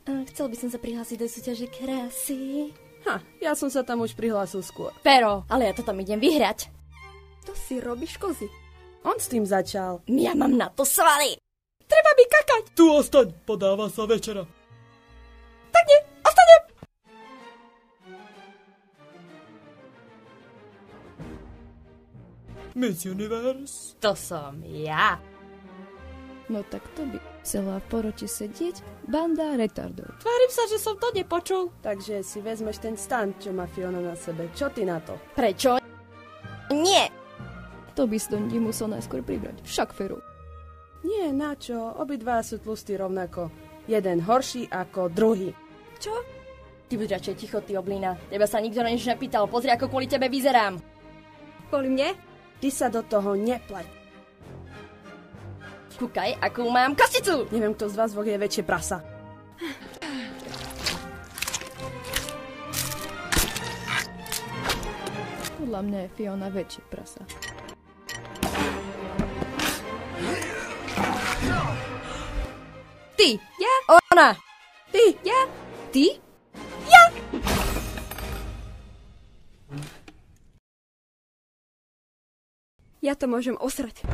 Chcel by som sa prihlásiť do súťaže krásy. Ja som sa tam už prihlásil skôr. Pero, ale ja to tam idem vyhrať. To si robíš kozy. On s tým začal. Ja mám na to svaly. Treba mi kakať. Tu ostaň, podáva sa večera. Tak nie, ostanem. Miss Universe. To som ja. No tak to by chcela v porote sedieť banda retardov. Tvárim sa, že som to nepočul. Takže si vezmeš ten stan, čo má Fiona na sebe. Čo ty na to? Prečo? Nie. To by Stondi musel najskôr pribrať. Však Feru. Nie, na čo? Obidva sú tlustí rovnako. Jeden horší ako druhý. Čo? Ty buď radšej ticho, ty oblína. Teba sa nikto na nič nepýtal. Pozri, ako kvôli tebe vyzerám. Kvôli mne? Ty sa do toho nepleť. Kúkaj, akú mám kosticu. Neviem, kto z vás dvoch je väčšie prasa. Podľa mňa je Fiona väčšie prasa. Ty. Ja? Ona. Ty! Ja? Ty? Ja to môžem osrať.